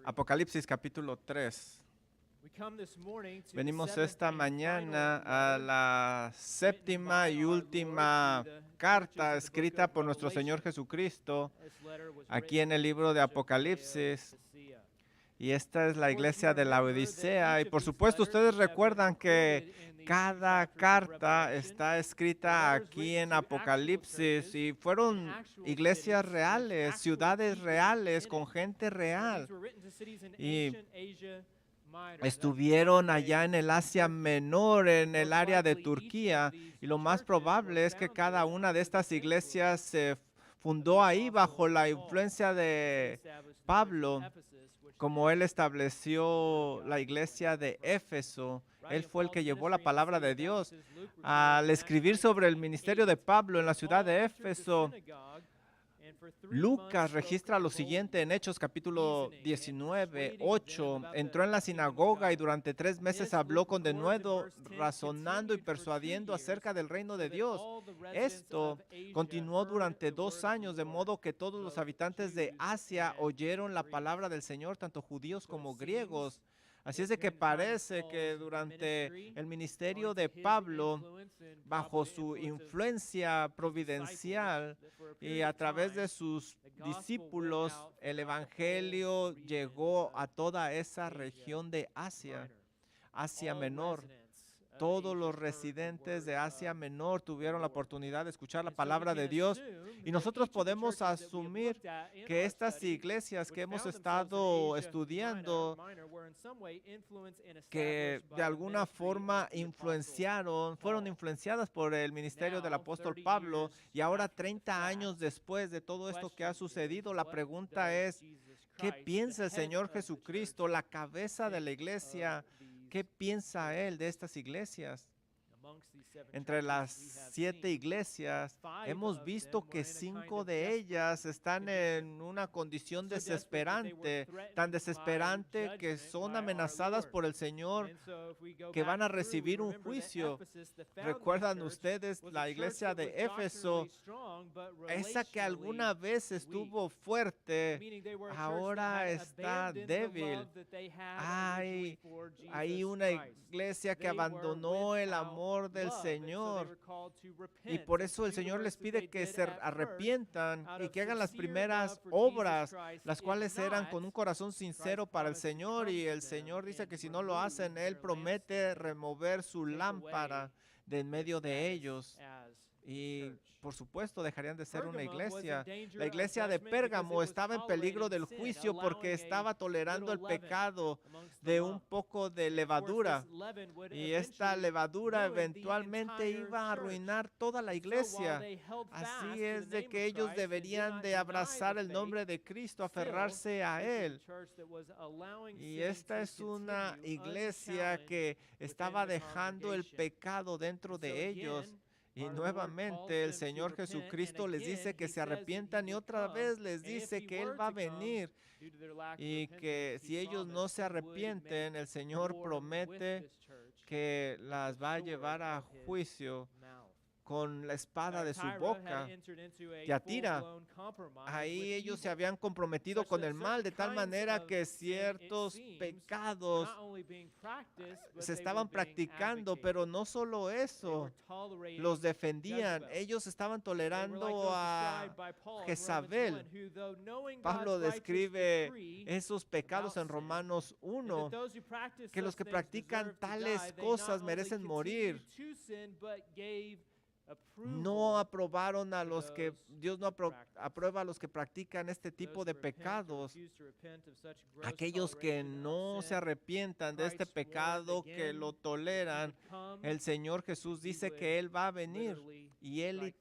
Apocalipsis capítulo 3. Venimos esta mañana a la séptima y última carta escrita por nuestro Señor Jesucristo aquí en el libro de Apocalipsis. Y esta es la iglesia de la Odisea. Y por supuesto, ustedes recuerdan que cada carta está escrita aquí en Apocalipsis y fueron iglesias reales, ciudades reales, con gente real. Y estuvieron allá en el Asia Menor, en el área de Turquía. Y lo más probable es que cada una de estas iglesias se fundó ahí bajo la influencia de Pablo. Como él estableció la iglesia de Éfeso, él fue el que llevó la palabra de Dios. Al escribir sobre el ministerio de Pablo en la ciudad de Éfeso, Lucas registra lo siguiente en Hechos capítulo 19, 8. Entró en la sinagoga y durante 3 meses habló con denuedo, razonando y persuadiendo acerca del reino de Dios. Esto continuó durante 2 años, de modo que todos los habitantes de Asia oyeron la palabra del Señor, tanto judíos como griegos. Así es de que parece que durante el ministerio de Pablo, bajo su influencia providencial y a través de sus discípulos, el evangelio llegó a toda esa región de Asia, Asia Menor. Todos los residentes de Asia Menor tuvieron la oportunidad de escuchar la palabra de Dios y nosotros podemos asumir que estas iglesias que hemos estado estudiando, que de alguna forma fueron influenciadas por el ministerio del apóstol Pablo, y ahora 30 años después de todo esto que ha sucedido, la pregunta es, ¿qué piensa el Señor Jesucristo, la cabeza de la iglesia? ¿Qué piensa Él de estas iglesias? Entre las 7 iglesias, hemos visto que 5 de ellas están en una condición desesperante, tan desesperante que son amenazadas por el Señor, que van a recibir un juicio. ¿Recuerdan ustedes la iglesia de Éfeso? Esa que alguna vez estuvo fuerte, ahora está débil. Hay una iglesia que abandonó el amor del Señor y por eso el Señor les pide que se arrepientan y que hagan las primeras obras, las cuales eran con un corazón sincero para el Señor, y el Señor dice que si no lo hacen, Él promete remover su lámpara de en medio de ellos. Y por supuesto dejarían de ser una iglesia. La iglesia de Pérgamo estaba en peligro del juicio porque estaba tolerando el pecado de un poco de levadura. Y esta levadura eventualmente iba a arruinar toda la iglesia. Así es de que ellos deberían de abrazar el nombre de Cristo, aferrarse a Él. Y esta es una iglesia que estaba dejando el pecado dentro de ellos. Y nuevamente el Señor Jesucristo les dice que se arrepientan, y otra vez les dice que Él va a venir y que si ellos no se arrepienten, el Señor promete que las va a llevar a juicio con la espada de su boca. Tiatira, ahí ellos se habían comprometido con el mal de tal manera que ciertos pecados se estaban practicando, pero no solo eso, los defendían. Ellos estaban tolerando a Jezabel. Pablo describe esos pecados en Romanos 1, que los que practican tales cosas merecen morir. No aprobaron a los que, Dios no aprueba a los que practican este tipo de pecados. Aquellos que no se arrepientan de este pecado, que lo toleran, el Señor Jesús dice que Él va a venir y Él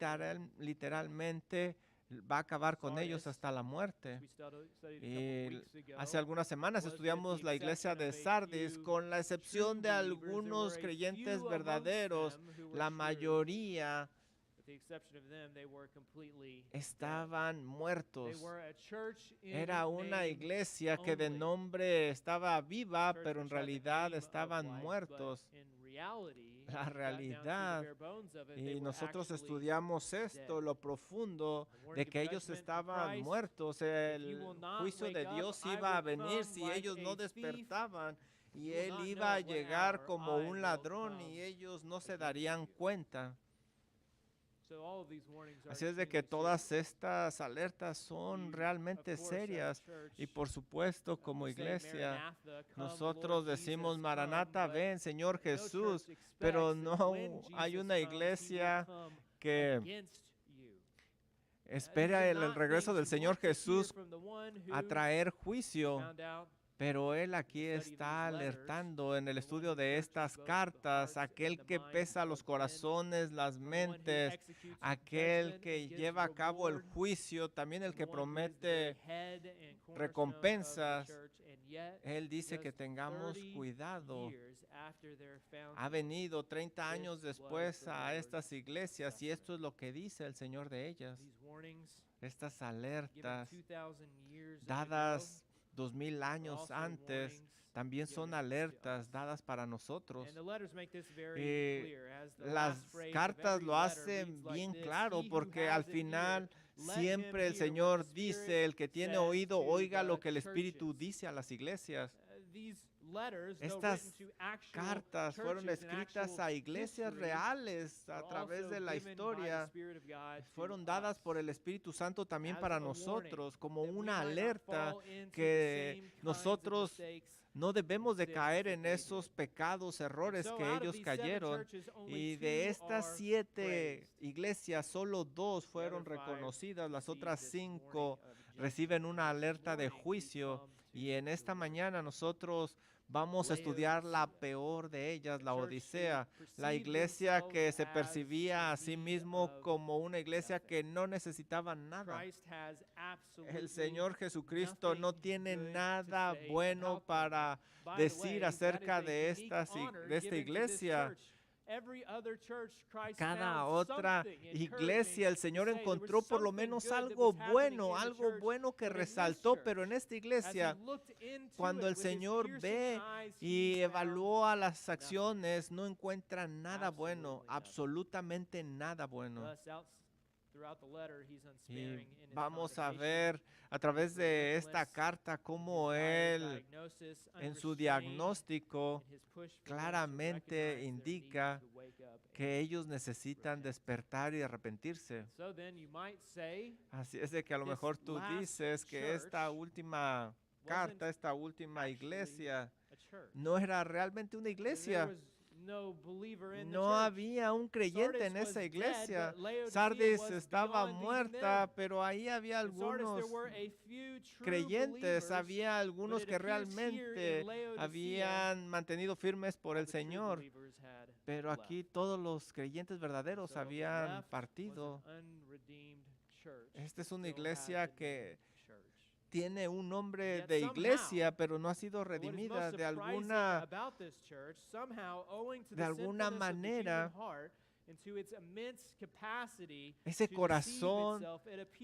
literalmente va a acabar con ellos hasta la muerte. Y hace algunas semanas estudiamos la iglesia de Sardis. Con la excepción de algunos creyentes verdaderos, la mayoría estaban muertos. Era una iglesia que de nombre estaba viva, pero en realidad estaban muertos. La realidad, y nosotros estudiamos esto, lo profundo de que ellos estaban muertos. El juicio de Dios iba a venir si ellos no despertaban, y Él iba a llegar como un ladrón y ellos no se darían cuenta. Así es de que todas estas alertas son realmente serias, y por supuesto como iglesia nosotros decimos: Maranata, ven Señor Jesús, pero no hay una iglesia que espera el regreso del Señor Jesús a traer juicio. Pero Él aquí está alertando en el estudio de estas cartas: aquel que pesa los corazones, las mentes, aquel que lleva a cabo el juicio, también el que promete recompensas. Él dice que tengamos cuidado. Ha venido 30 años después a estas iglesias, y esto es lo que dice el Señor de ellas. Estas alertas dadas 2000 años antes también son alertas dadas para nosotros. Las cartas lo hacen bien claro, porque al final siempre el Señor dice: el que tiene oído, oiga lo que el Espíritu dice a las iglesias. Estas cartas fueron escritas a iglesias reales a través de la historia. Fueron dadas por el Espíritu Santo también para nosotros, como una alerta que nosotros no debemos de caer en esos pecados, errores que ellos cayeron. Y de estas 7 iglesias, solo 2 fueron reconocidas. Las otras 5 reciben una alerta de juicio. Y en esta mañana nosotros vamos a estudiar la peor de ellas, la Odisea, la iglesia que se percibía a sí mismo como una iglesia que no necesitaba nada. El Señor Jesucristo no tiene nada bueno para decir acerca de esta iglesia. Cada otra iglesia, el Señor encontró por lo menos algo bueno que resaltó, pero en esta iglesia, cuando el Señor ve y evalúa las acciones, no encuentra nada bueno, absolutamente nada bueno. Y vamos a ver a través de esta carta cómo él, en su diagnóstico, claramente indica que ellos necesitan despertar y arrepentirse. Así es de que a lo mejor tú dices que esta última carta, esta última iglesia, no era realmente una iglesia. No había un creyente en esa iglesia. Sardis estaba muerta, pero ahí había algunos creyentes, había algunos que realmente habían mantenido firmes por el Señor. Pero aquí todos los creyentes verdaderos habían partido. Esta es una iglesia que tiene un nombre de iglesia, pero no ha sido redimida. De alguna manera, ese corazón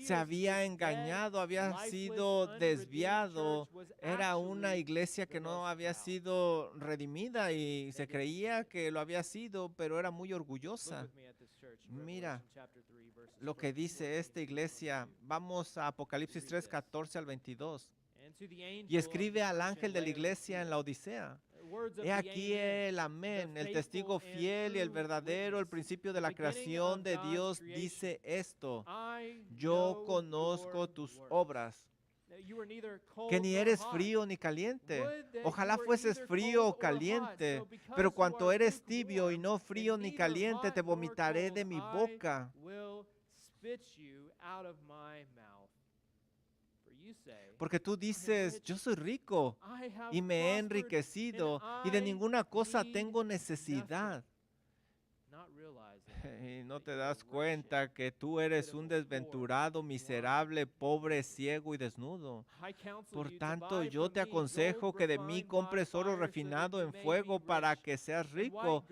se había engañado, había sido desviado. Era una iglesia que no había sido redimida y se creía que lo había sido, pero era muy orgullosa. Mira lo que dice esta iglesia. Vamos a Apocalipsis 3, 14 al 22. Y escribe al ángel de la iglesia en la Odisea: he aquí el amén, el testigo fiel y el verdadero, el principio de la creación de Dios, dice esto: yo conozco tus obras, que ni eres frío ni caliente. Ojalá fueses frío o caliente, pero cuanto eres tibio y no frío ni caliente, te vomitaré de mi boca. Porque tú dices: yo soy rico y me he enriquecido y de ninguna cosa tengo necesidad. Y no te das cuenta que tú eres un desventurado, miserable, pobre, ciego y desnudo. Por tanto, yo te aconsejo que de mí compres oro refinado en fuego para que seas rico,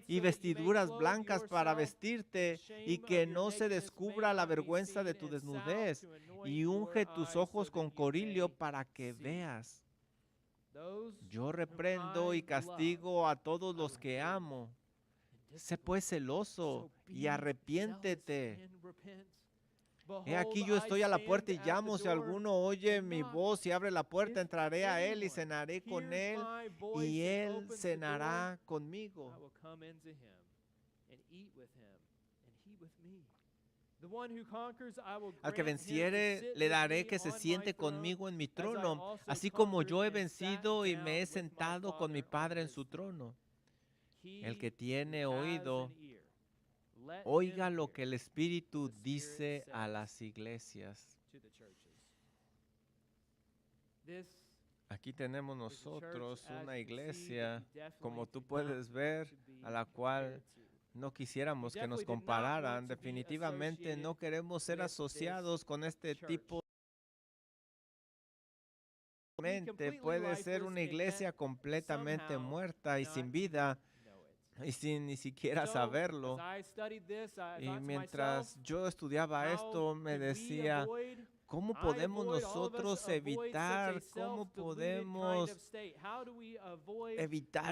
y vestiduras blancas para vestirte, y que no se descubra la vergüenza de tu desnudez, y unge tus ojos con colirio para que veas. Yo reprendo y castigo a todos los que amo. Sé pues celoso y arrepiéntete. He aquí yo estoy a la puerta y llamo. Si alguno oye mi voz y abre la puerta, entraré a él y cenaré con él, y él cenará conmigo. Al que venciere, le daré que se siente conmigo en mi trono, así como yo he vencido y me he sentado con mi Padre en su trono. El que tiene oído, oiga lo que el Espíritu dice a las iglesias. Aquí tenemos nosotros una iglesia, como tú puedes ver, a la cual no quisiéramos que nos compararan. Definitivamente no queremos ser asociados con este tipo de mente. Puede ser una iglesia completamente muerta y sin vida, y sin ni siquiera saberlo. Y mientras yo estudiaba esto, me decía, ¿cómo podemos nosotros evitar,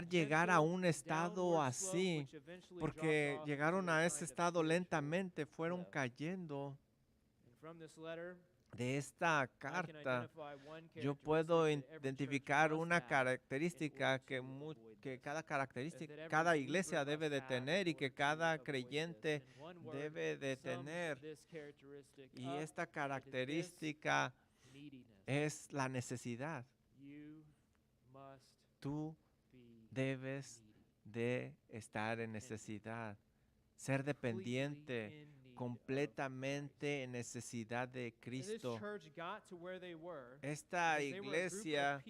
llegar a un estado así? Porque llegaron a ese estado lentamente, fueron cayendo. De esta carta, yo puedo identificar una característica que cada iglesia debe de tener y que cada creyente debe de tener. Y esta característica es la necesidad. Tú debes de estar en necesidad, ser dependiente, completamente en necesidad de Cristo. Esta iglesia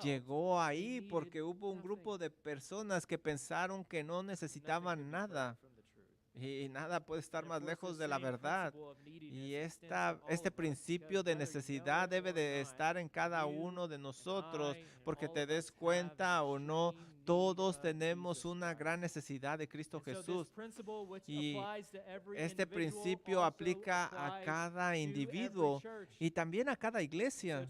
llegó ahí porque hubo un grupo de personas que pensaron que no necesitaban nada. Y nada puede estar más lejos de la verdad. Y este principio de necesidad debe de estar en cada uno de nosotros, porque te des cuenta o no, todos tenemos una gran necesidad de Cristo Jesús. Y este principio aplica a cada individuo y también a cada iglesia.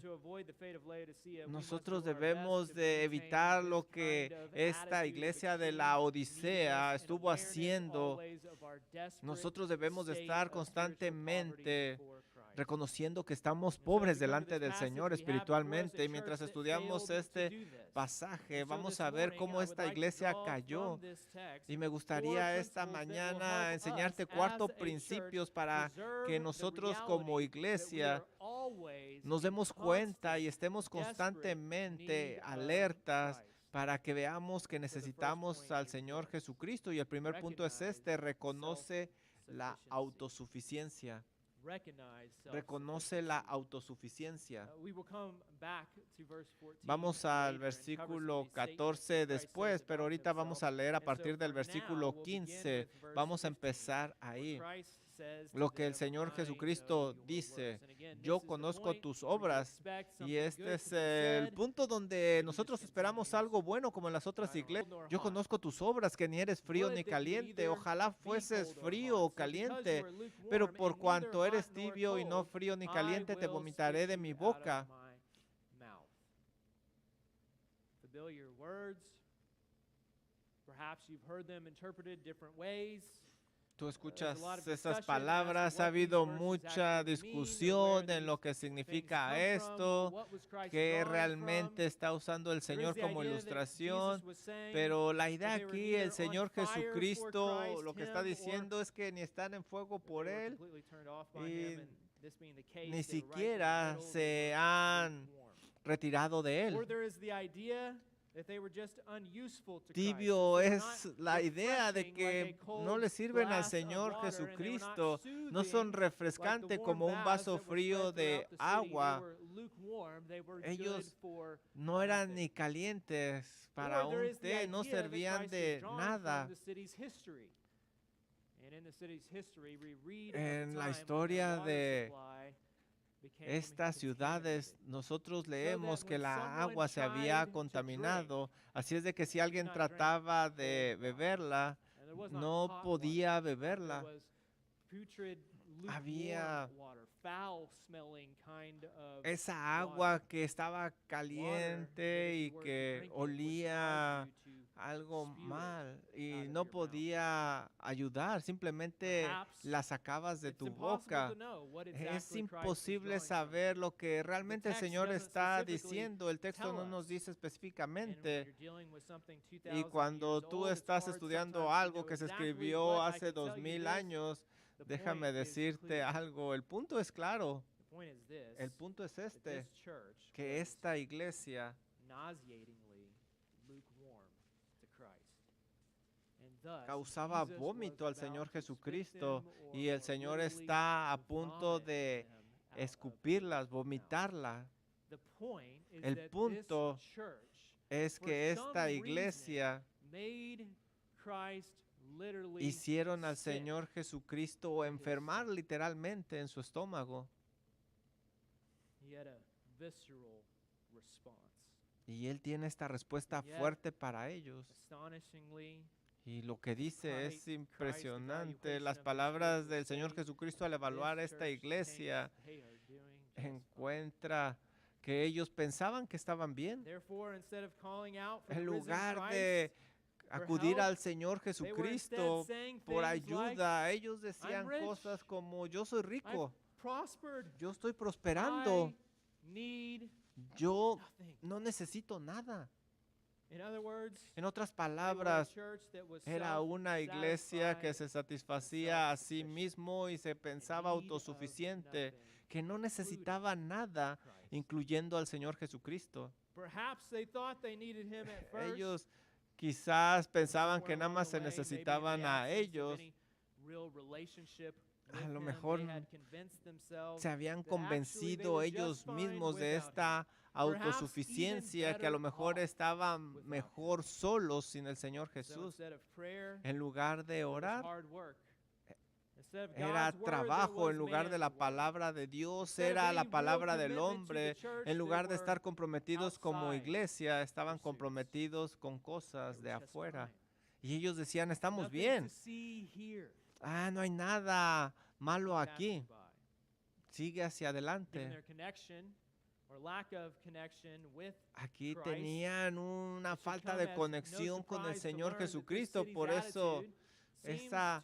Nosotros debemos de evitar lo que esta iglesia de la Odisea estuvo haciendo. Nosotros debemos de estar constantemente reconociendo que estamos pobres delante del Señor espiritualmente. Y mientras estudiamos este pasaje, vamos a ver cómo esta iglesia cayó. Y me gustaría esta mañana enseñarte 4 principios para que nosotros como iglesia nos demos cuenta y estemos constantemente alertas para que veamos que necesitamos al Señor Jesucristo. Y el primer punto es reconoce la autosuficiencia. Reconoce la autosuficiencia. Vamos al versículo 14 después, pero ahorita vamos a leer a partir del versículo 15. Vamos a empezar ahí. Lo que el Señor Jesucristo dice, yo conozco tus obras, y este es el punto donde nosotros esperamos algo bueno como en las otras iglesias. Yo conozco tus obras, que ni eres frío ni caliente. Ojalá fueses frío o caliente, pero por cuanto eres tibio y no frío ni caliente, te vomitaré de mi boca. Tú escuchas esas palabras, ha habido mucha discusión en lo que significa esto, que realmente está usando el Señor como ilustración, pero la idea aquí, el Señor Jesucristo, lo que está diciendo es que ni están en fuego por Él, y ni siquiera se han retirado de Él. Tibio es la idea de que no le sirven al Señor Jesucristo, no son refrescantes como un vaso frío de agua. Ellos no eran ni calientes para un té, no servían de nada. En la historia de estas ciudades, nosotros leemos que la agua se había contaminado, así es de que si alguien trataba de beberla, no podía beberla. Había esa agua que estaba caliente y que olía algo mal y no podía ayudar, simplemente la sacabas de tu boca. Es imposible saber lo que realmente el Señor está diciendo. El texto no nos dice específicamente. Y cuando tú estás estudiando algo que se escribió hace 2000 años, déjame decirte algo. El punto es claro. El punto es este, que esta iglesia causaba vómito al Señor Jesucristo y el Señor está a punto de escupirlas, vomitarla. El punto es que esta iglesia hicieron al Señor Jesucristo enfermar literalmente en su estómago. Y Él tiene esta respuesta fuerte para ellos. Y lo que dice es impresionante. Las palabras del Señor Jesucristo al evaluar esta iglesia encuentra que ellos pensaban que estaban bien. En lugar de acudir al Señor Jesucristo por ayuda, ellos decían cosas como: yo soy rico, yo estoy prosperando, yo no necesito nada. En otras palabras, era una iglesia que se satisfacía a sí mismo y se pensaba autosuficiente, que no necesitaba nada, incluyendo al Señor Jesucristo. Ellos quizás pensaban que nada más se necesitaban a ellos. A lo mejor se habían convencido ellos mismos de esta autosuficiencia, que a lo mejor estaban mejor solos sin el Señor Jesús. En lugar de orar, era trabajo. En lugar de la palabra de Dios, era la palabra del hombre. En lugar de estar comprometidos como iglesia, estaban comprometidos con cosas de afuera. Y ellos decían: estamos bien. No hay nada malo aquí. Sigue hacia adelante. Aquí tenían una falta de conexión con el Señor Jesucristo. Por eso esa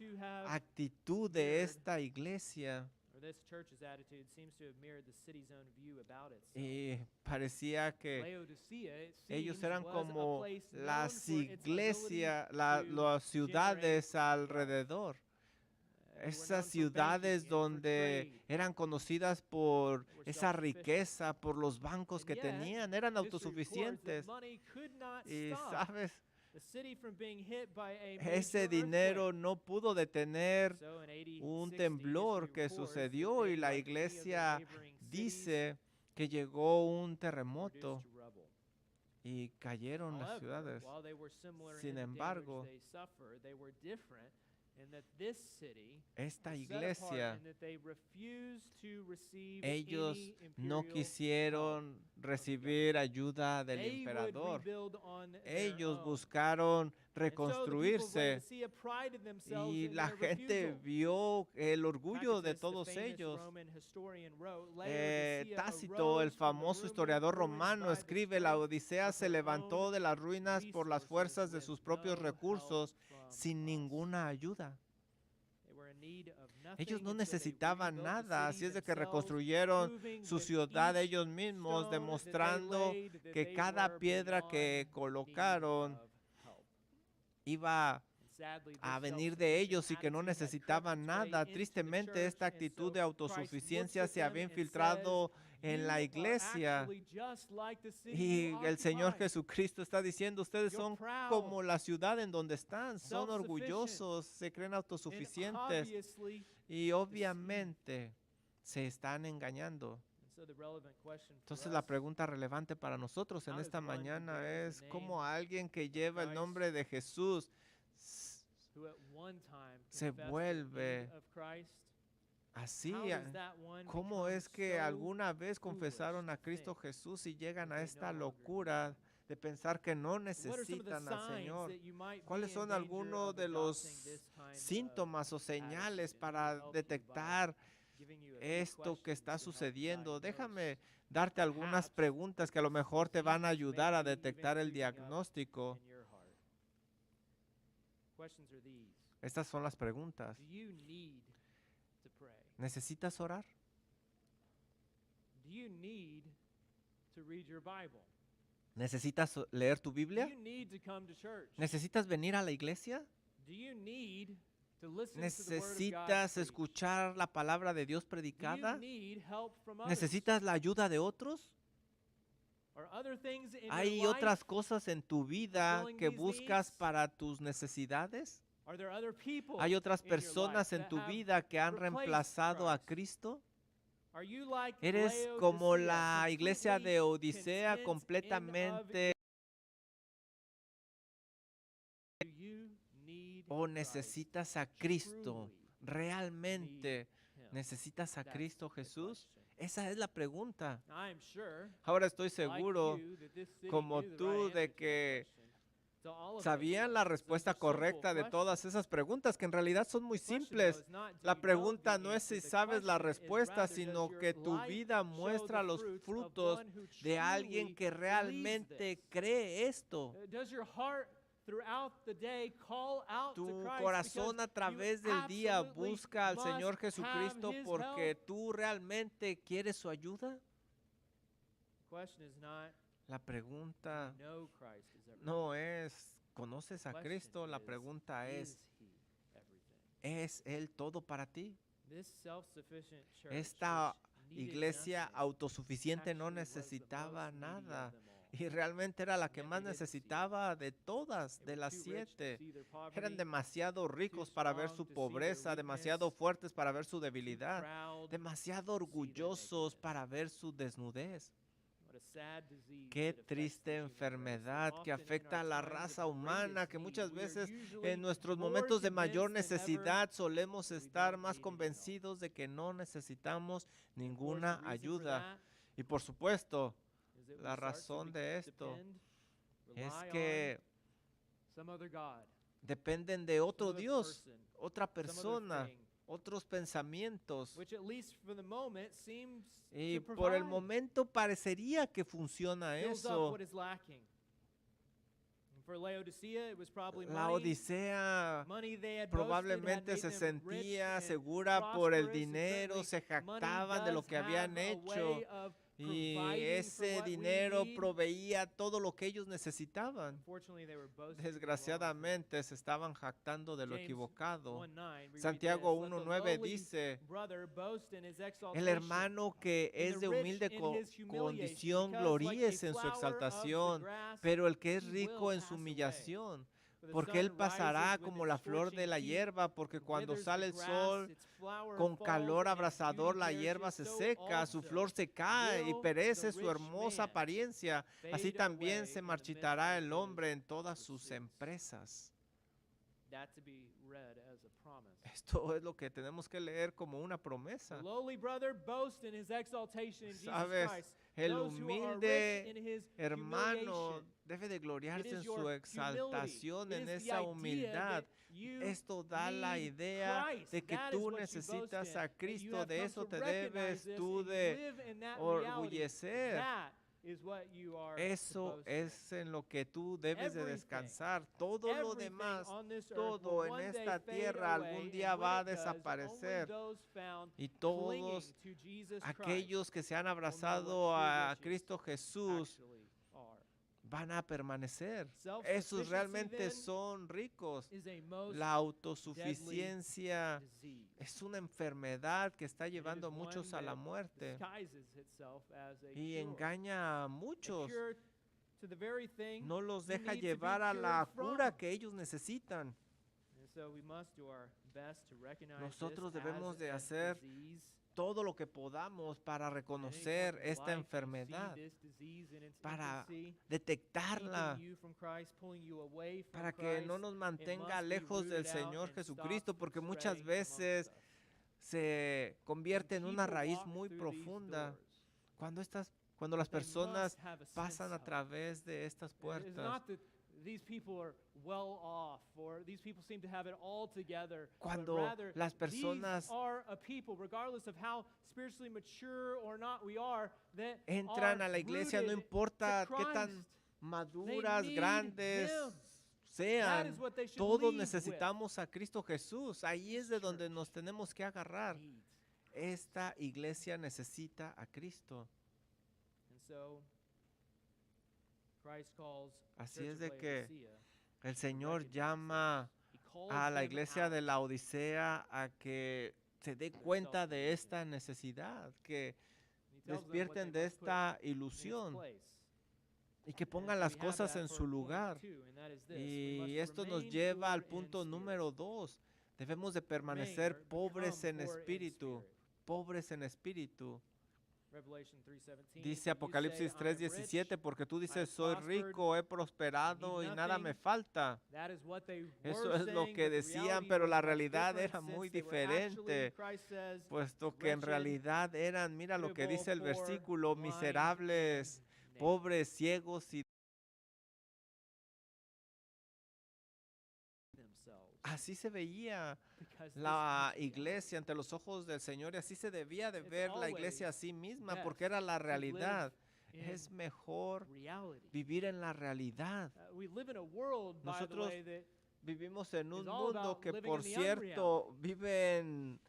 actitud de esta iglesia y parecía que ellos eran como las iglesias, las ciudades alrededor. Esas ciudades donde eran conocidas por esa riqueza, por los bancos que tenían, eran autosuficientes. Y sabes, ese dinero no pudo detener un temblor que sucedió, y la iglesia dice que llegó un terremoto y cayeron las ciudades. Sin embargo, esta iglesia, ellos no quisieron recibir ayuda del emperador. Ellos buscaron reconstruirse, y la gente vio el orgullo de todos ellos. Tácito, el famoso historiador romano, escribe: la Odisea se levantó de las ruinas por las fuerzas de sus propios recursos, sin ninguna ayuda. Ellos no necesitaban nada, así es de que reconstruyeron su ciudad ellos mismos, demostrando que cada piedra que colocaron iba a venir de ellos y que no necesitaban nada. Tristemente, esta actitud de autosuficiencia se había infiltrado en la iglesia, y el Señor Jesucristo está diciendo: ustedes son como la ciudad en donde están, son orgullosos, se creen autosuficientes, y obviamente se están engañando. Entonces la pregunta relevante para nosotros en esta mañana es: ¿cómo alguien que lleva el nombre de Jesús se vuelve así. ¿Cómo es que alguna vez confesaron a Cristo Jesús y llegan a esta locura de pensar que no necesitan al Señor? ¿Cuáles son algunos de los síntomas o señales para detectar esto que está sucediendo? Déjame darte algunas preguntas que a lo mejor te van a ayudar a detectar el diagnóstico. Estas son las preguntas. ¿Necesitas orar? ¿Necesitas leer tu Biblia? ¿Necesitas venir a la iglesia? ¿Necesitas escuchar la palabra de Dios predicada? ¿Necesitas la ayuda de otros? ¿Hay otras cosas en tu vida que buscas para tus necesidades? ¿Hay otras personas en tu vida que han reemplazado a Cristo? ¿Eres como la iglesia de Odisea, completamente, o necesitas a Cristo? ¿Realmente necesitas a Cristo Jesús? Esa es la pregunta. Ahora estoy seguro, como tú, de que sabían la respuesta correcta de todas esas preguntas, que en realidad son muy simples. La pregunta no es si sabes la respuesta, sino que tu vida muestra los frutos de alguien que realmente cree esto. Tu corazón a través del día busca al Señor Jesucristo porque tú realmente quieres su ayuda. La pregunta no es, ¿conoces a Cristo? La pregunta ¿es Él todo para ti? Esta iglesia autosuficiente no necesitaba nada. Y realmente era la que más necesitaba de todas, de las 7. Eran demasiado ricos para ver su pobreza, demasiado fuertes para ver su debilidad, demasiado orgullosos para ver su desnudez. Qué triste enfermedad que afecta a la raza humana, que muchas veces en nuestros momentos de mayor necesidad solemos estar más convencidos de que no necesitamos ninguna ayuda. Y por supuesto, la razón de esto es que dependen de otro Dios, otra persona, otros pensamientos. Y por el momento parecería que funciona eso. La Odisea probablemente se sentía segura por el dinero, se jactaban de lo que habían hecho. Y ese dinero proveía todo lo que ellos necesitaban. Desgraciadamente se estaban jactando de lo equivocado. Santiago 1:9 dice, el hermano que es de humilde condición gloríese en su exaltación, pero el que es rico en su humillación, porque él pasará como la flor de la hierba, porque cuando sale el sol con calor abrasador, la hierba se seca, su flor se cae y perece su hermosa apariencia. Así también se marchitará el hombre en todas sus empresas. Esto es lo que tenemos que leer como una promesa. ¿Sabes? El humilde hermano debe de gloriarse en su exaltación, en esa humildad. Esto da la idea de que tú necesitas a Cristo, de eso te debes tú de orgullecer. Eso es en lo que tú debes de descansar. Todo lo demás, todo en esta tierra algún día va a desaparecer. Y todos aquellos que se han abrazado a Cristo Jesús van a permanecer. Esos realmente son ricos. La autosuficiencia es una enfermedad que está llevando a muchos a la muerte y engaña a muchos. No los deja llevar a la cura que ellos necesitan. Nosotros debemos de hacer todo lo que podamos para reconocer esta enfermedad, para detectarla, para que no nos mantenga lejos del Señor Jesucristo, porque muchas veces se convierte en una raíz muy profunda cuando las personas pasan a través de estas puertas. Cuando las personas entran a la iglesia, no importa qué tan maduras, grandes sean, todos necesitamos a Cristo Jesús. Ahí es de donde nos tenemos que agarrar. Esta iglesia necesita a Cristo. Así es de que el Señor llama a la iglesia de la Odisea a que se dé cuenta de esta necesidad, que despierten de esta ilusión y que pongan las cosas en su lugar. Y esto nos lleva al punto número 2. Debemos de permanecer pobres en espíritu, pobres en espíritu. Dice Apocalipsis 3:17, porque tú dices, soy rico, he prosperado y nada me falta. Eso es lo que decían, pero la realidad era muy diferente, puesto que en realidad eran, mira lo que dice el versículo, miserables, pobres, ciegos y así se veía la iglesia ante los ojos del Señor y así se debía de ver la iglesia a sí misma, porque era la realidad. Es mejor vivir en la realidad. Nosotros vivimos en un mundo que, por cierto, viven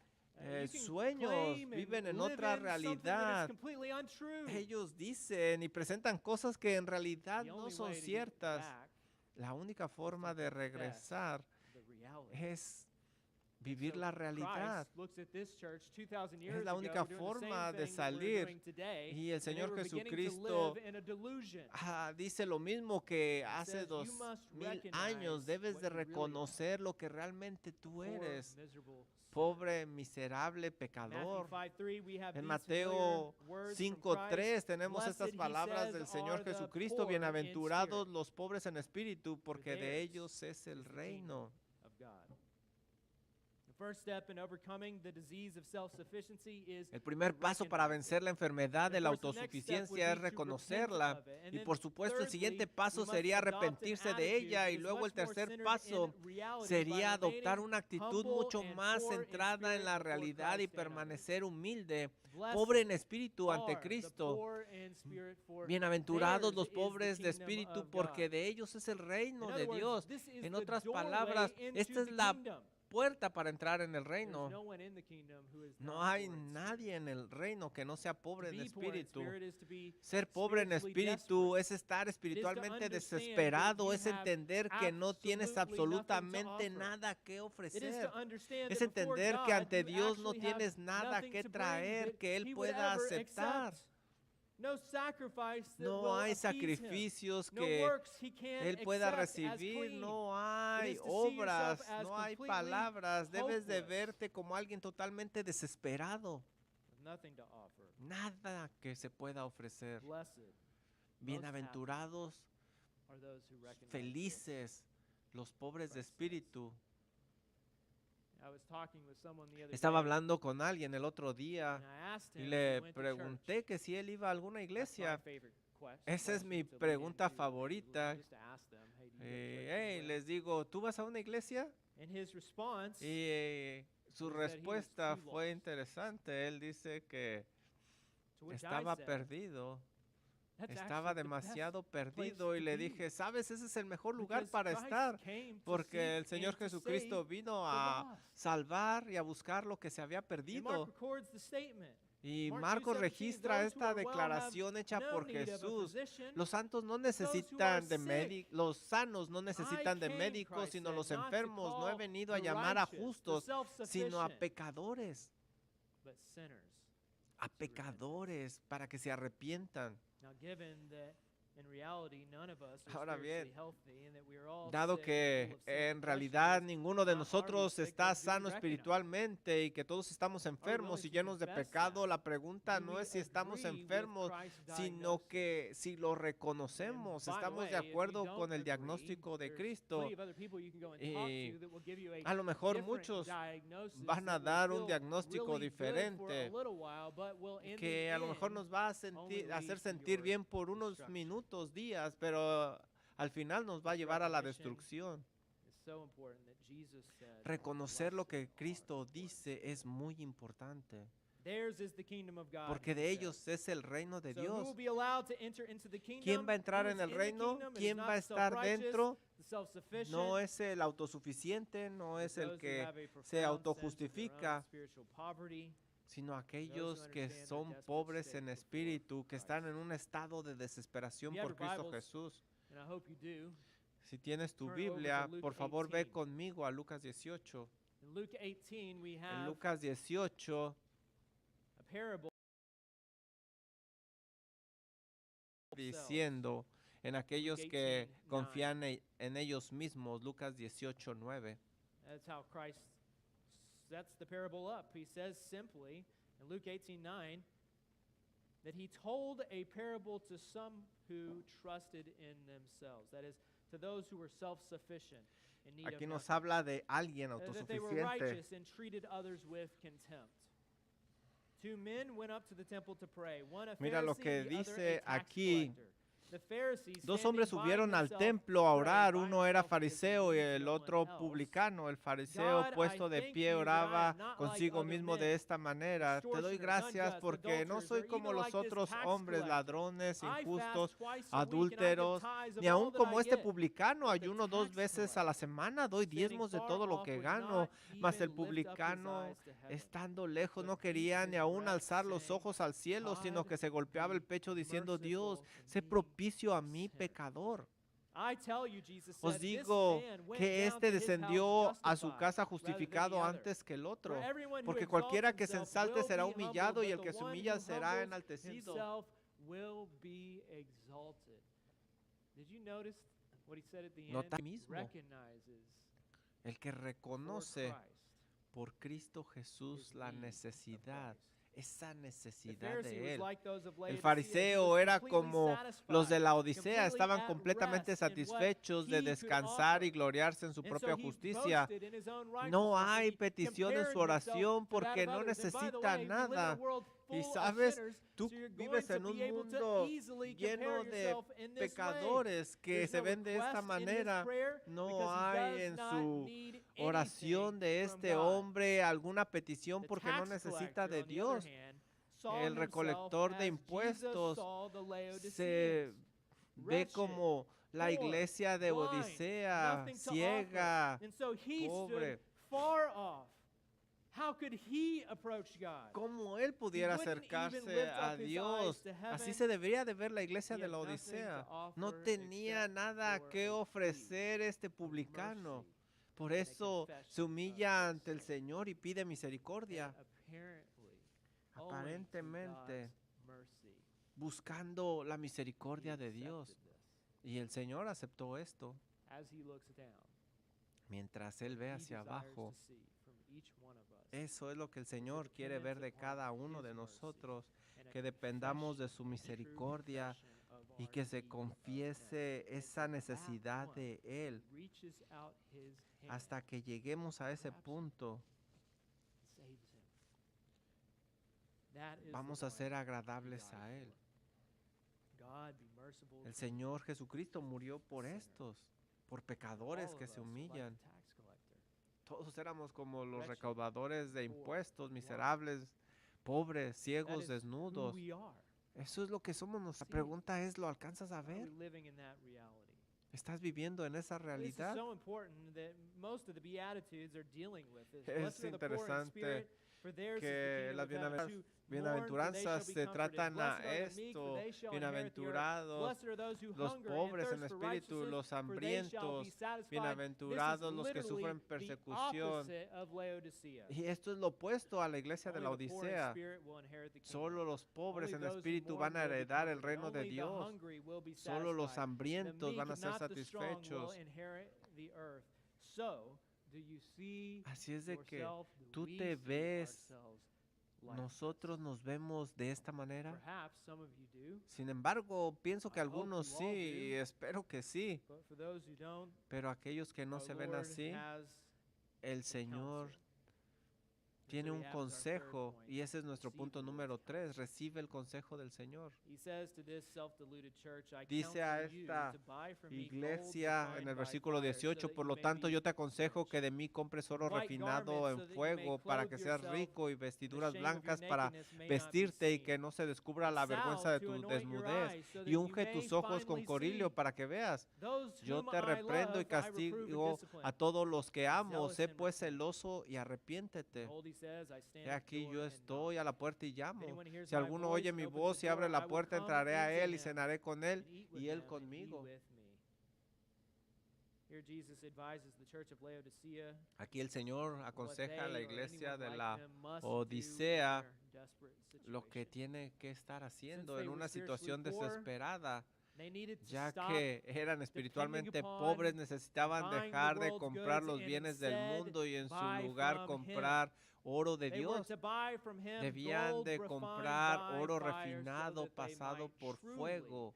sueños, viven en otra realidad. Ellos dicen y presentan cosas que en realidad no son ciertas. La única forma de regresar es vivir la realidad. Es la única forma de salir. Y el Señor Jesucristo dice lo mismo que hace 2000 años. Debes de reconocer lo que realmente tú eres. Pobre, miserable, pecador. En Mateo 5:3 tenemos estas palabras del Señor Jesucristo. Bienaventurados los pobres en espíritu, porque de ellos es el reino. El primer paso para vencer la enfermedad de la autosuficiencia es reconocerla. Y por supuesto el siguiente paso sería arrepentirse de ella. Y luego el tercer paso sería adoptar una actitud mucho más centrada en la realidad y permanecer humilde, pobre en espíritu ante Cristo. Bienaventurados los pobres de espíritu, porque de ellos es el reino de Dios. En otras palabras, esta es la puerta para entrar en el reino. No hay nadie en el reino que no sea pobre en espíritu. Ser pobre en espíritu es estar espiritualmente desesperado, es entender que no tienes absolutamente nada que ofrecer. Es entender que ante Dios no tienes nada que traer que Él pueda aceptar. No hay sacrificios que Él pueda recibir, no hay obras, no hay palabras. Debes de verte como alguien totalmente desesperado. Nada que se pueda ofrecer. Bienaventurados, felices los pobres de espíritu. Estaba hablando con alguien el otro día y le pregunté que si él iba a alguna iglesia. Esa es mi pregunta favorita. Les digo, ¿tú vas a una iglesia? Y su respuesta fue interesante. Él dice que estaba perdido. Estaba demasiado perdido y le dije, ¿sabes? Ese es el mejor lugar para estar, porque el Señor Jesucristo vino a salvar y a buscar lo que se había perdido. Y Marcos registra esta declaración hecha por Jesús. Los santos no necesitan de médicos, los sanos no necesitan de médicos, sino los enfermos. No he venido a llamar a justos, sino a pecadores. A pecadores para que se arrepientan. Ahora bien, dado que en realidad ninguno de nosotros está sano espiritualmente y que todos estamos enfermos y llenos de pecado, la pregunta no es si estamos enfermos, sino que si lo reconocemos, estamos de acuerdo con el diagnóstico de Cristo. Y a lo mejor muchos van a dar un diagnóstico diferente que a lo mejor nos va a hacer sentir bien por unos minutos, días, pero al final nos va a llevar a la destrucción. Reconocer lo que Cristo dice es muy importante, porque de ellos es el reino de Dios. ¿Quién va a entrar en el reino? ¿Quién va a estar dentro? No es el autosuficiente, no es el que se autojustifica, sino aquellos que son pobres en espíritu, que están en un estado de desesperación por Cristo Jesús. Si tienes tu Biblia, por favor ve conmigo a Lucas 18. En Lucas 18 diciendo en aquellos que confían en ellos mismos, Lucas 18:9. That's how Christ sets the parable up. He says simply in Luke 18:9 that he told a parable to some who trusted in themselves. That is, to those who were self-sufficient in need of Aquí nos nothing. habla de alguien That they were autosuficiente. righteous and treated others with contempt. Two men went up to the temple to pray, one a Mira lo Pharisee, que the other dice a tax aquí. collector. The Pharisee, Dos standing hombres by subieron al himself, templo a prayed orar. by Uno era himself because he fariseo y needed el no otro one else. publicano. El fariseo God, puesto I de thank pie you that I oraba am not like consigo other mismo men, de esta manera. Te doy extortioners, gracias unjust, porque no adulterers, soy or como even los like this otros tax hombres, collector. ladrones, I injustos, fast twice a week and I give adúlteros, tithes of ni all aun that como I este get. publicano. But the Ayuno 2 tax veces a la semana, doy standing diezmos de far todo lo off, que would gano. not Mas el even lift up his publicano, eyes to heaven, estando lejos, but no beat quería ni his aún breast, alzar los saying, ojos al cielo, sino God, que se golpeaba el be pecho diciendo: Dios, merciful sé to me, propicio a a mí, sinner. pecador. I tell you, Jesus Os said, this digo man went que down este to his house descendió a su justified casa rather than justificado the other. antes que el For otro, everyone who porque exalts cualquiera que se himself ensalte will será be humbled, humillado y but el the que se one humilla who será humbles enaltecido. himself will be exalted. Did you notice what he said at the Nota end? mismo, Recognizes el que for reconoce Christ por Cristo Jesús his la need of necesidad, Christ. esa The necesidad Pharisee de was él. like those of El Laodicea. He fariseo was era completely como los de satisfied, la Odisea, completely estaban at completamente rest in what satisfechos de he could descansar y offer. gloriarse en su And so propia he justicia. boasted in his own No righteousness, and hay he petición en compared su himself oración to that porque of no others. And by the necesita way, we live in a nada. world Y full of sabes, sinners, tú so you're going vives to en un be able to mundo easily lleno compare de yourself in this way. pecadores que There's se no ven de esta request in his manera. prayer No because he hay does en not su need oración anything de from este God. hombre alguna petición The porque no tax necesita collector, de on the other Dios. hand, saw El himself recolector de as Jesus impuestos saw the se Laodiceans. ve Wretched, como la poor, iglesia de blind, Odisea, nothing to ciega, offer. And so he pobre. stood far off. How could he approach God? ¿Cómo él pudiera wouldn't even acercarse lift a up his Dios? eyes to heaven. Así se debería de ver la iglesia He de had la nothing Odisea. to offer No tenía except nada for que a ofrecer este plea of publicano. mercy Por and a eso confession se of humilla his ante el sin. Señor y pide misericordia, And apparently, aparentemente God's mercy, buscando la he misericordia de Dios. accepted this. Y el Señor aceptó esto. As he looks down, Mientras Él ve he hacia desires abajo, to see from each one of us eso es lo que el Señor quiere ver de cada uno de nosotros, and a que dependamos de su confession, true misericordia confession of y our que se need of confiese him. esa And that necesidad one de Él reaches out his hand hasta que lleguemos a ese grabs him, punto. and saves him. That is the Vamos a one ser he agradables died a Él. for. God be merciful El to Señor Jesucristo murió por sinner. estos, por all pecadores of que us se are like humillan. the tax collector. Todos éramos como los Wretched, recaudadores de poor, impuestos, blind. miserables, pobres, That ciegos, is who desnudos. we are. Eso es lo que somos. Nuestra Sí. pregunta es, ¿lo alcanzas a Are we ver? living in that reality? ¿Estás viviendo en esa This is realidad? so important that most of the Beatitudes are dealing with this. Es Blessed are the poor in interesante spirit, que las bienaventuranzas se tratan a esto. Bienaventurados los pobres en espíritu, los hambrientos, bienaventurados los que sufren persecución. Y esto es lo opuesto a la iglesia de la Odisea. Solo los pobres en espíritu van a heredar el reino de Dios. Solo los hambrientos van a ser satisfechos. Así es de que tú te ves, nosotros nos vemos de esta manera. Sin embargo, pienso que algunos sí, y espero que sí. Pero aquellos que no se ven así, el Señor tiene un consejo, y ese es nuestro punto número 3. Recibe el consejo del Señor. Dice a esta iglesia en el versículo 18, por lo tanto yo te aconsejo que de mí compres oro refinado en fuego para que seas rico, y vestiduras blancas para vestirte y que no se descubra la vergüenza de tu desnudez, y unge tus ojos con corilio para que veas. Yo te reprendo y castigo a todos los que amo. Sé pues celoso y arrepiéntete. He aquí yo estoy a la puerta y llamo. Si alguno oye mi voz y abre la puerta, entraré a él y cenaré con él y él conmigo. Aquí el Señor aconseja a la iglesia de la Odisea lo que tiene que estar haciendo en una situación desesperada. Ya que eran espiritualmente pobres, necesitaban dejar de comprar los bienes del mundo y en su lugar comprar oro de Dios. Debían de comprar oro refinado, pasado por fuego,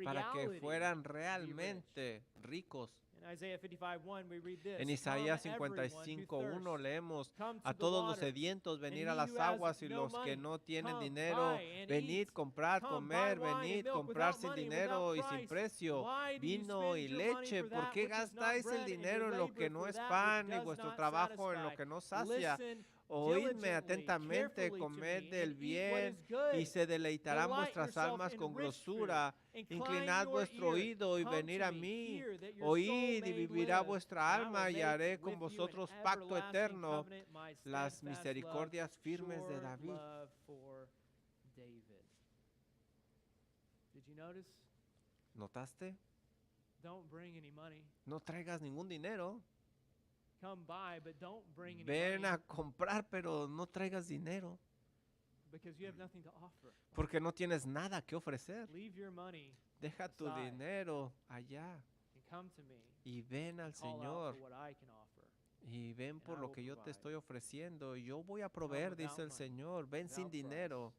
para que fueran realmente ricos. En Isaías 55:1 leemos: a todos los sedientos venid a las aguas, y los que no tienen dinero, venid, comprad, comer, venid, comprar sin dinero y sin precio, vino y leche. ¿Por qué gastáis el dinero en lo que no es pan, y vuestro trabajo en lo que no sacia? Oídme atentamente, comed del bien, y se deleitarán vuestras almas con grosura. Inclinad vuestro oído y venid a mí. Oíd y vivirá vuestra alma, y haré con vosotros pacto eterno, las misericordias firmes de David. ¿Notaste? No traigas ningún dinero. Ven a comprar, pero no traigas dinero, porque no tienes nada que ofrecer. Deja tu dinero allá y ven al Señor y ven por lo que yo te estoy ofreciendo, y yo voy a proveer, dice el Señor. Ven sin dinero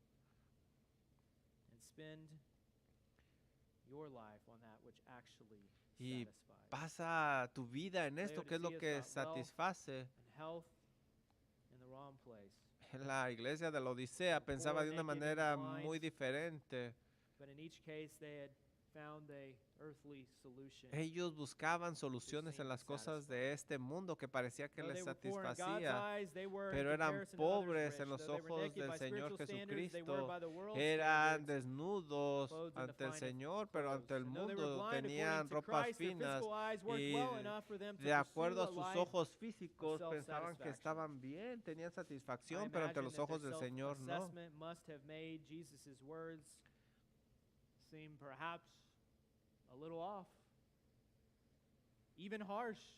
y pasa tu vida en esto, que es lo que satisface. La iglesia de la Odisea pensaba de una manera muy diferente. Ellos buscaban soluciones en las cosas de este mundo que parecía que les satisfacía, pero eran pobres en los ojos del Señor Jesucristo. Eran desnudos ante el Señor, pero ante el mundo tenían ropas finas, y de acuerdo a sus ojos físicos pensaban que estaban bien, tenían satisfacción, pero ante los ojos del Señor no. A little off, even harsh,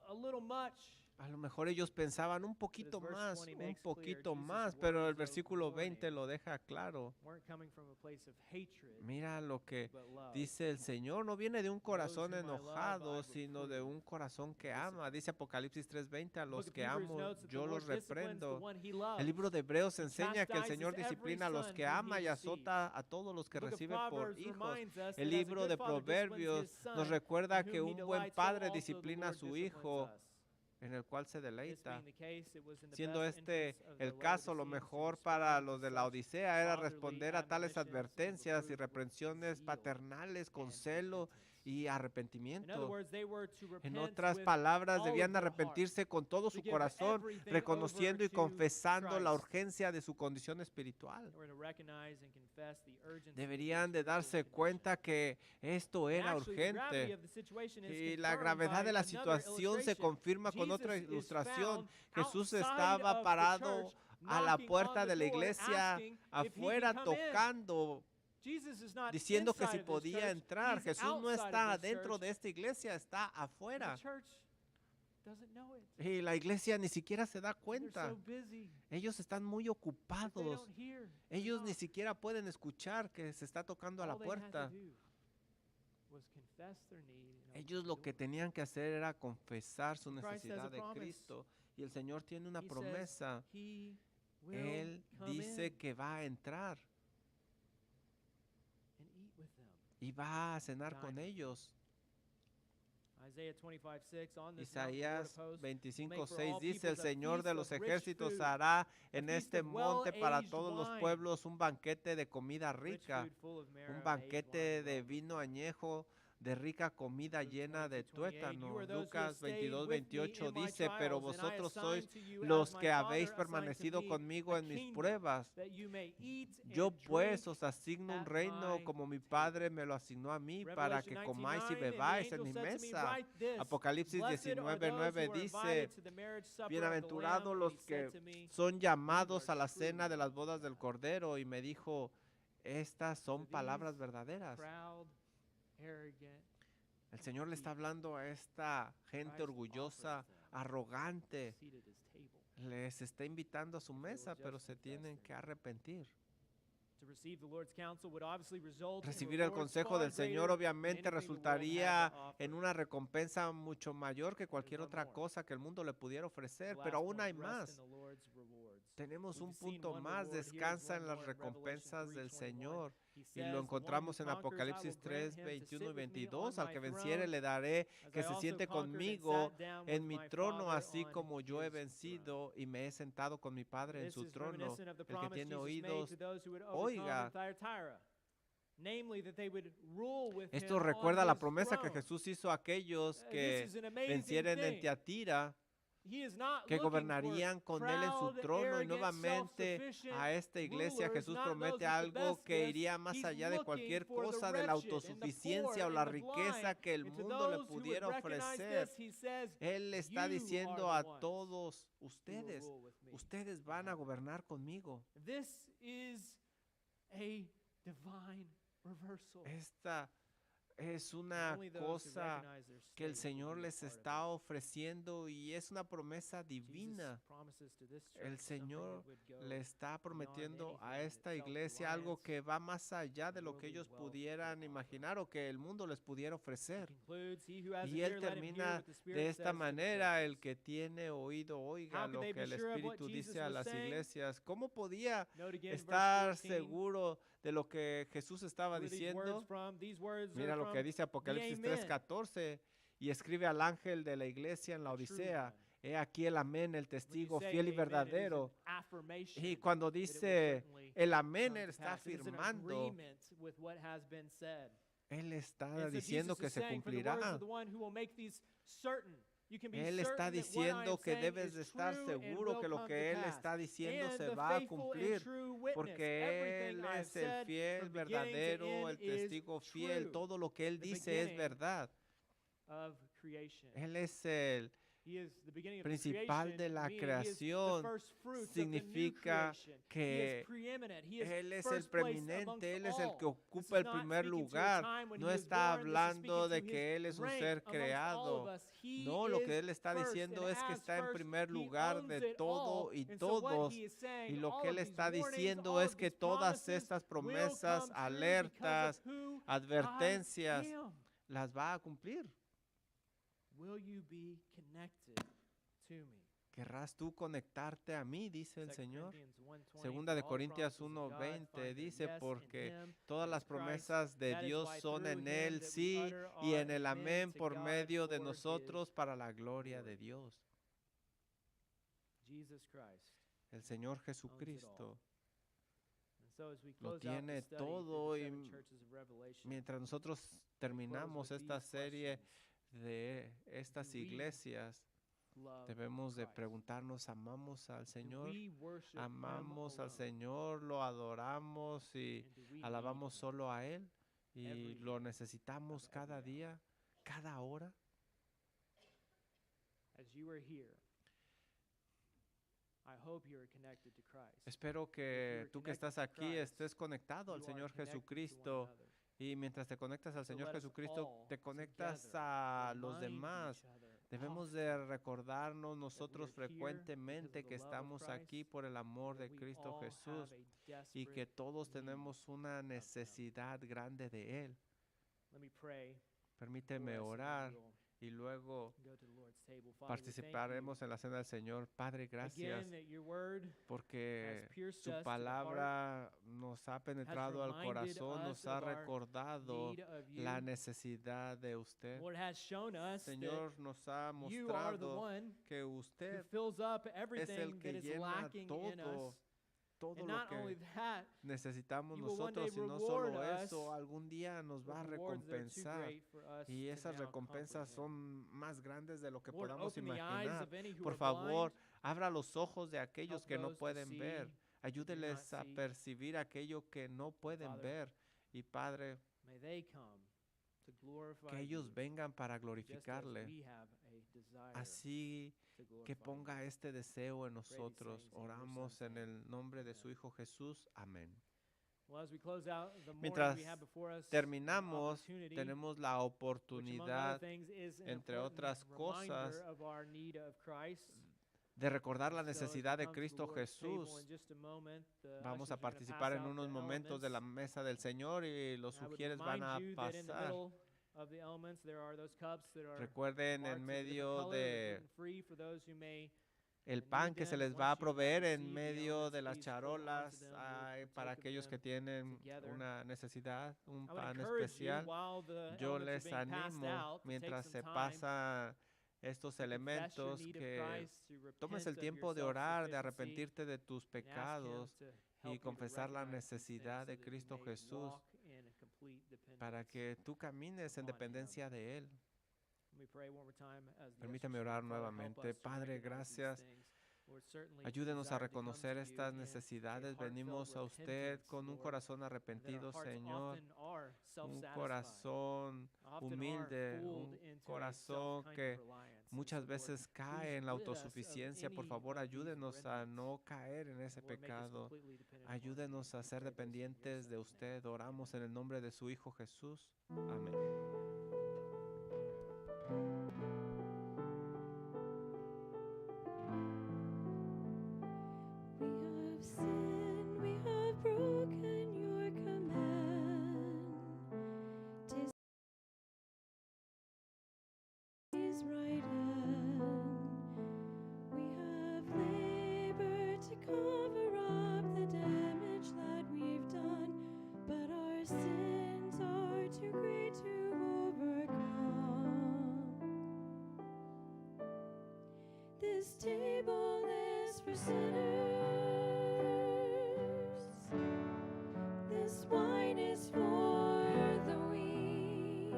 a little much. A lo mejor ellos pensaban un poquito más, pero el versículo 20 lo deja claro. Mira lo que dice el Señor: no viene de un corazón enojado, sino de un corazón que ama. Dice Apocalipsis 3:20, a los que amo yo los reprendo. El libro de Hebreos enseña que el Señor disciplina a los que ama y azota a todos los que recibe por hijos. El libro de Proverbios nos recuerda que un buen padre disciplina a su hijo, en el cual se deleita. Siendo este el caso, lo mejor para los de la Odisea era responder a tales advertencias y reprensiones paternales con celo y arrepentimiento. En otras palabras, debían arrepentirse con todo su corazón, reconociendo y confesando la urgencia de su condición espiritual. Deberían de darse cuenta que esto era urgente. Y la gravedad de la situación se confirma con otra ilustración. Jesús estaba parado a la knocking on puerta the de la door iglesia asking if he afuera can come in. tocando, Jesus is not diciendo que inside si of this podía church, entrar. he's Jesús no outside está of this dentro church, de esta iglesia, está and the afuera. church doesn't know it. Y la iglesia ni siquiera se da They're cuenta. so busy Ellos están muy that they ocupados. don't hear the Ellos ni knock. siquiera pueden escuchar que se está tocando a la All they had to puerta. do was confess their need and open Ellos the lo que door. tenían que hacer era confesar su And Christ has a necesidad de promise. Cristo. Y el Señor tiene una He says promesa. he will Él come dice in que va a entrar and eat with them. y va a cenar Dine con with them. ellos. Isaiah 25:6, on this mountain the Lord Isaías of hosts 25:6 dice, el peoples a Señor de feast los of rich ejércitos food, hará en feast este of monte para well-aged todos los wine, pueblos un banquete de comida rich rica, food full of marrow un and aged banquete wine de well vino before. añejo, de rica comida Luke llena de 22:28, you tuétano. are those who have Lucas stayed 22, with me 28 in my dice, pero trials, and I vosotros assign sois to you as los my que habéis Father assigned to permanecido me conmigo a en mis kingdom, pruebas. that you may eat Yo and pues drink os asigno un at reino my como mi table. Padre me lo asignó a mí para Revelation que comáis y 19:9, and the bebáis en angel mi said to me, mesa. write this, Apocalipsis blessed are 19:9 those who are dice, invited to the marriage supper of the Lamb, bienaventurados and los he said que to me, son llamados these a are la cena true de las words of bodas del God. Cordero. Y me dijo, estas son To palabras these verdaderas. proud, arrogant, El Señor le está hablando a esta gente Christ orgullosa, offers them arrogante. seat at his table Les está invitando a su if they will mesa, just pero se confess tienen their que need. arrepentir. To receive the Lord's counsel would obviously result in Recibir el rewards consejo far del Señor greater obviamente than anything the world has resultaría to offer. en una recompensa mucho mayor que cualquier one otra more. cosa que el mundo le pudiera The ofrecer, last pero aún point, hay rest más. in the Lord's rewards. Tenemos We've un seen punto one más, reward, here's descansa one en las more in Revelation recompensas del 3:21. Señor. He Y says, lo "The one who encontramos en conquers, I will Apocalipsis grant 3, him to 21 y sit with me 22. on Al que my venciere throne, le daré as que I se also siente conquered and conmigo sat down en with mi my trono, Father así on como yo he his throne." vencido y me he sentado con mi Padre en This su is trono. reminiscent of the El que promise tiene Jesus made oídos, to those who would overcome oiga. in Thyatira. Namely, that they would rule with him Esto on recuerda la his promesa que throne. Jesús hizo a aquellos This que is an amazing vencieren en thing. Tiatira, He is not que looking for gobernarían con él en su proud, trono. Y arrogant, nuevamente self-sufficient a esta iglesia rulers, Jesús not those promete with the algo best que gifts. iría más He's allá de looking cualquier for the cosa de la wretched and the autosuficiencia poor o la and the riqueza blind. que el And to mundo le those who would pudiera recognize ofrecer. this, he says, Él le está "You diciendo are a the ones todos who will ustedes, rule with me ustedes in van a heaven." gobernar conmigo. This is a divine reversal. Esta es And una only those who cosa recognize their que el state will Señor be a les part of está it. ofreciendo y es una promesa Jesus divina. promises to this church El something Señor that would go le está prometiendo anything a that esta iglesia algo self-reliance que va más allá de lo que worldly ellos wealth could pudieran offer. imaginar o que el mundo les pudiera He ofrecer. concludes, "He who has an Y ear, él let him hear termina what the Spirit de esta says to the manera, el churches." que tiene oído oiga How could lo they que be el sure of what Espíritu Jesus dice a was las saying? iglesias. ¿Cómo podía Note again verse estar 14. seguro de lo que Jesús estaba Where are these words diciendo? from? These words Mira are lo que from dice Apocalipsis the Amen, 3:14 y escribe al ángel de la iglesia en la the true Odisea. one. He aquí el amén, el When you testigo say fiel y amen, it is an verdadero. affirmation Y cuando that it will dice certainly el amén, come él to está pass. It is an afirmando, agreement with what has been said. él And está so diciendo Jesus que is se saying, "For the words cumplirá. of the one who will make these certain." You can be Él está certain that what I am diciendo que saying debes is de estar true and seguro will que lo come que to Él pass. está diciendo And se the va a faithful and cumplir, true witness, porque everything Él I've es el said fiel, from beginning to verdadero, el end is testigo fiel. true. Todo lo que Él The dice es beginning verdad. of creation. Él es el He is the beginning of principal creation, de la meaning he is the creación. first fruits Significa of the new creation. He que is preeminent. He is Él es el first place preeminente, amongst Él es el que all. ocupa This el is not primer speaking to a lugar. time when No he was está born. This is hablando speaking de to que his Él es un rank ser amongst all of creado. us. He No, lo que is Él está first, diciendo and es que as está en first, primer he lugar owns de it todo all. y And so what todos. he is saying, Y lo all que of Él these está warnings, diciendo all es of que these todas promises estas will promesas, come true because alertas, of who advertencias, I am. las va a cumplir. Will you be connected to me? ¿Querrás tú conectarte a mí? Dice el 2 Señor. Corinthians 1:20, Segunda de "For all Corintios promises of God 1:20 find their dice, yes in porque him, todas that las is Christ, promesas de that is Dios why son through en him Él, that we sí, utter y our en el amen amén to por God medio de for nosotros his para la gloria glory." de Dios. Jesus Christ. El Señor Jesucristo, And so as we lo close out tiene the study through todo the y seven churches of Revelation, mientras nosotros we close terminamos with esta these serie questions. de estas Do we iglesias, Love debemos de Christ? preguntarnos, ¿amamos al Do Señor? we worship him ¿Amamos al alone? Señor? ¿Lo adoramos y And do we alabamos need him solo a Él? every ¿Y lo day necesitamos of cada every día, cada hora? As you are here, Espero que tú que estás aquí estés conectado al Señor Jesucristo. Y mientras te conectas al Señor Jesucristo, te conectas a los demás. Debemos de recordarnos nosotros frecuentemente que estamos aquí por el amor de Cristo Jesús y que todos tenemos una necesidad grande de Él. Permíteme orar y luego participaremos en la cena del Señor. Padre, gracias porque tu palabra nos ha penetrado al corazón, nos ha recordado la necesidad de usted. Señor, nos ha mostrado que usted es el que llena todo lo que necesitamos nosotros, y no solo eso, algún día nos va a recompensar y esas recompensas son más grandes de lo que podamos imaginar. Por favor, abra los ojos de aquellos que no pueden ver, ayúdeles a percibir aquello que no pueden ver y Padre, que ellos vengan para glorificarle, así que ponga este deseo en nosotros. Oramos en el nombre de su Hijo Jesús. Amén. Mientras terminamos, tenemos la oportunidad, entre otras cosas, de recordar la necesidad de Cristo Jesús. Vamos a participar en unos momentos de la mesa del Señor y los sugieres van a pasar. Recuerden, en medio de el pan que se les va a proveer en medio de las charolas, para aquellos que tienen una necesidad, un pan especial. Yo les animo, mientras se pasan estos elementos, que tomes el tiempo de orar, de arrepentirte de tus pecados y confesar la necesidad de Cristo Jesús para que tú camines en dependencia de Él. Permítame orar nuevamente. Padre, gracias. Ayúdenos a reconocer estas necesidades. Venimos a usted con un corazón arrepentido, Señor, un corazón humilde, un corazón que muchas veces cae en la autosuficiencia. Por favor, ayúdenos a no caer en ese pecado. Ayúdenos a ser dependientes de usted. Oramos en el nombre de su Hijo Jesús. Amén. This table is for sinners. This wine is for the weak.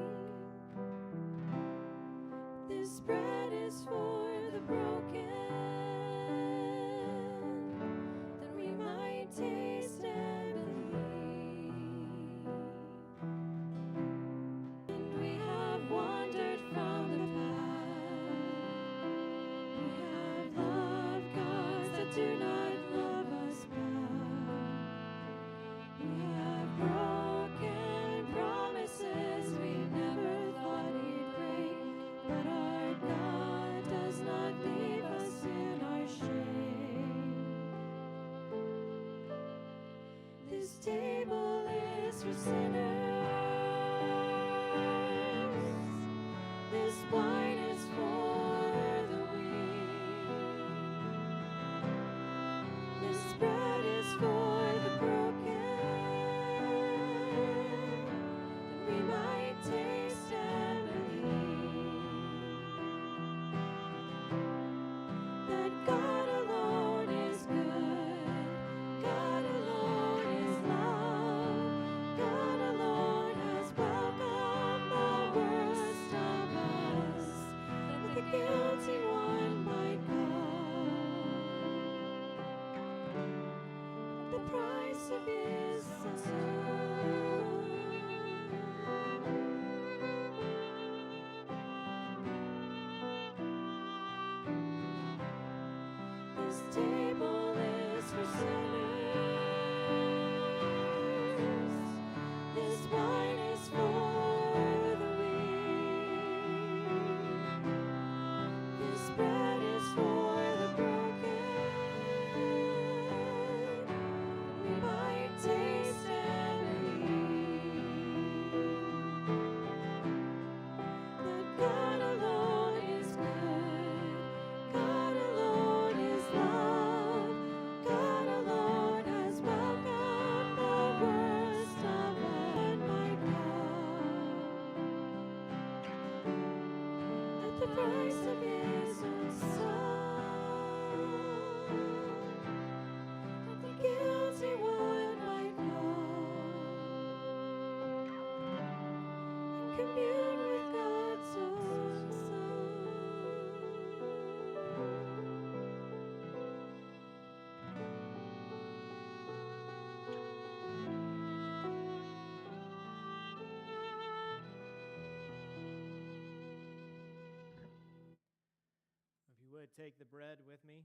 This bread is for the broken, that we might taste and believe. And we have wandered from the do not love us back. We have broken promises we never thought we'd break, but our God does not leave us in our shame. This table is for sinners. This wine is for the weak. This bread is for the broken, that we might taste and believe that God alone is good, God alone is love, God alone has welcomed the worst of us, that the guilty one might come. The price of his son. This table This wine is for the weak. This bread is for the broken. We might taste and believe that God alone is good. God alone is love. God alone has welcomed the worst of what might come. At the price of His own Son, that the guilty one might go and commune with God's own Son. If you would, take the bread with me.